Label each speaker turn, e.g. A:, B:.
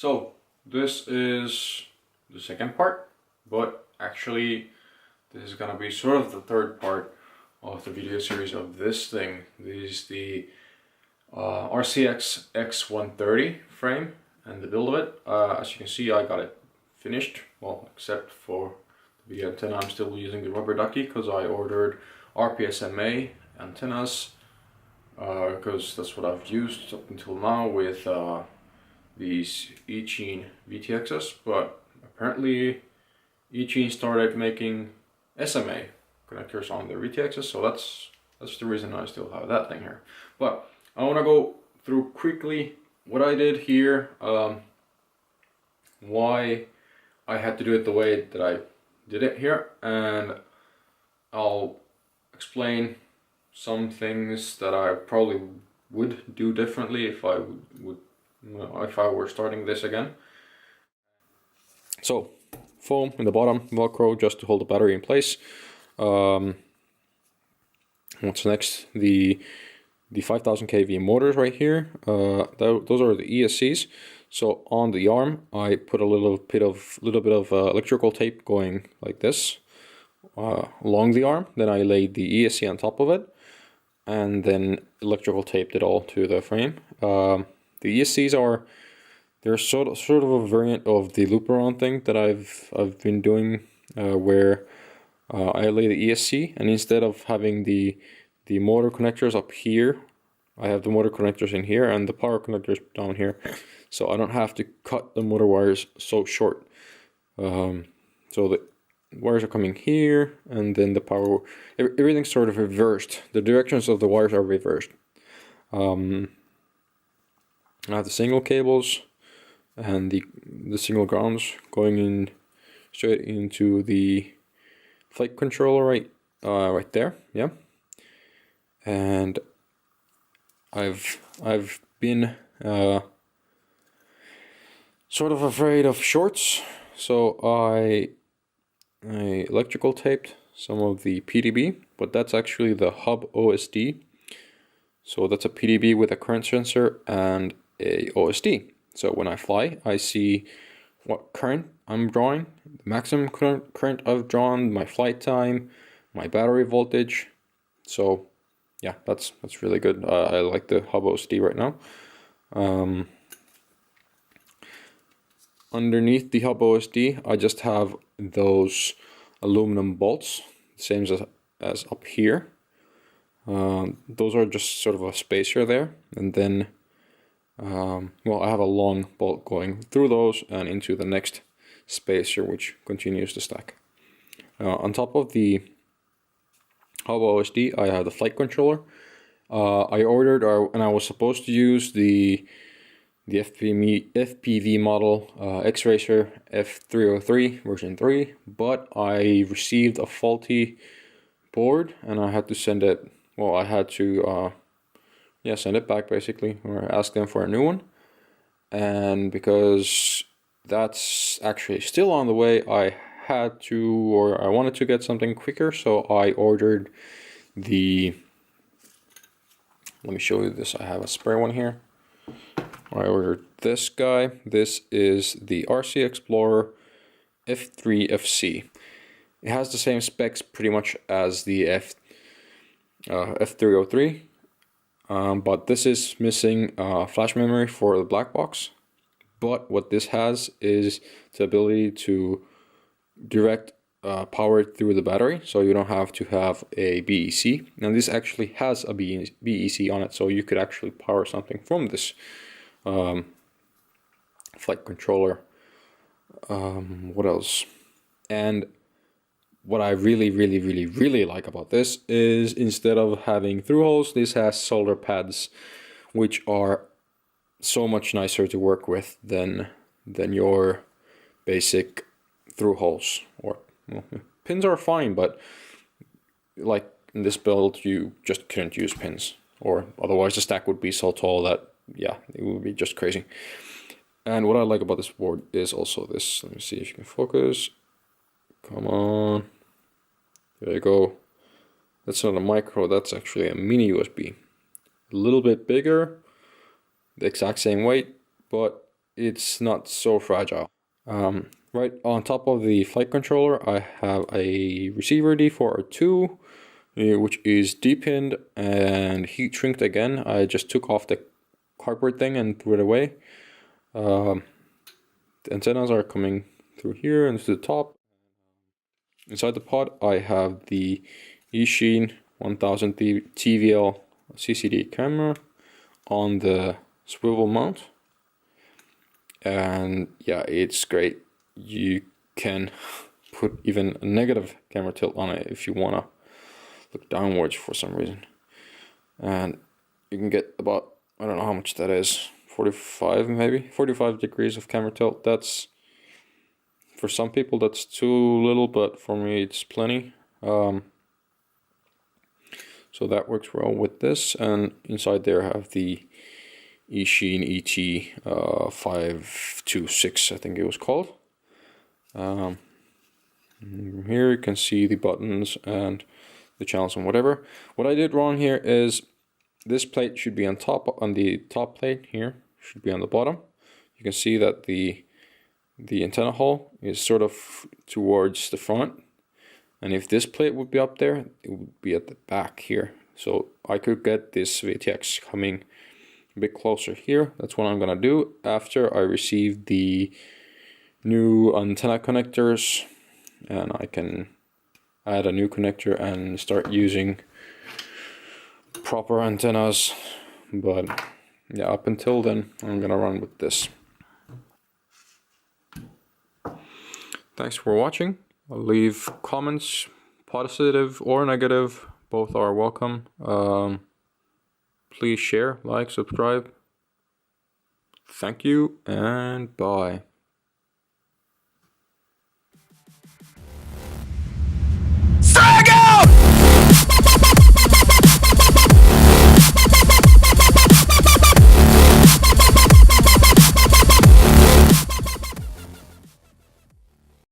A: So this is the second part, but actually this is gonna be sort of the third part of the video series of this thing. This is the RCX X130 frame and the build of it. As you can see, I got it finished, well, except for the antenna. I'm still using the rubber ducky because I ordered RPSMA antennas because that's what I've used up until now with these Eachine VTXs, but apparently Eachine started making SMA connectors on their VTXs, so that's the reason I still have that thing here. But I want to go through quickly what I did here, why I had to do it the way that I did it here, and I'll explain some things that I probably would do differently if I if I were starting this again. So, foam in the bottom, Velcro just to hold the battery in place. What's next? The 5000 kV motors right here. Those are the ESCs. So on the arm, I put a little bit of electrical tape going like this along the arm. Then I laid the ESC on top of it, and then electrical taped it all to the frame. The ESCs they're sort of a variant of the loop around thing that I've been doing, where I lay the ESC, and instead of having the motor connectors up here, I have the motor connectors in here and the power connectors down here, so I don't have to cut the motor wires so short. So the wires are coming here, and then the power, everything's sort of reversed. The directions of the wires are reversed. I have the single cables and the single grounds going in straight into the flight controller right there, yeah. And I've been sort of afraid of shorts, so I electrical taped some of the PDB, but that's actually the hub OSD. So that's a PDB with a current sensor and a OSD. So when I fly, I see what current I'm drawing, the maximum current I've drawn, my flight time, my battery voltage. So yeah, that's really good. I like the hub OSD right now. Underneath the hub OSD, I just have those aluminum bolts, same as up here. Those are just sort of a spacer there, and then well, I have a long bolt going through those and into the next spacer, which continues to stack. On top of the hub OSD, I have the flight controller. I ordered, and I was supposed to use the FPV model X-Racer F303 version 3, but I received a faulty board, and I had to send it. Well, I had to send it back basically, or ask them for a new one. And because that's actually still on the way, I wanted to get something quicker, so I ordered let me show you this. I have a spare one here. I ordered this guy. This is the RC Explorer F3 FC. It has the same specs pretty much as the F303. But this is missing flash memory for the black box. But what this has is the ability to direct power through the battery, so you don't have to have a BEC. And this actually has a BEC on it, so you could actually power something from this flight controller. What else? And what I really like about this is, instead of having through holes, this has solder pads, which are so much nicer to work with than your basic through holes. Or well, pins are fine, but like in this build, you just couldn't use pins, or otherwise the stack would be so tall that yeah, it would be just crazy. And what I like about this board is also this. Let me see if you can focus. Come on. There you go. That's not a micro, that's actually a mini USB. A little bit bigger, the exact same weight, but it's not so fragile. Right on top of the flight controller, I have a receiver D4R2, which is depinned and heat shrinked again. I just took off the cardboard thing and threw it away. The antennas are coming through here and to the top. Inside the pod, I have the TeeSCee 1000 TVL CCD camera on the swivel mount. And yeah, it's great. You can put even a negative camera tilt on it if you want to look downwards for some reason. And you can get about, I don't know how much that is, 45 maybe, 45 degrees of camera tilt. That's, for some people that's too little, but for me it's plenty. So that works well with this, and inside there I have the TeeSCee ET 526, I think it was called. Here you can see the buttons and the channels and whatever. What I did wrong here is this plate should be on top, on the top plate here, should be on the bottom. You can see that the antenna hole is sort of towards the front, and if this plate would be up there, it would be at the back here. So I could get this VTX coming a bit closer here. That's what I'm gonna do after I receive the new antenna connectors, and I can add a new connector and start using proper antennas. But yeah, up until then I'm gonna run with this. Thanks for watching. I'll leave comments, positive or negative, both are welcome. Please share, like, subscribe. Thank you, and bye.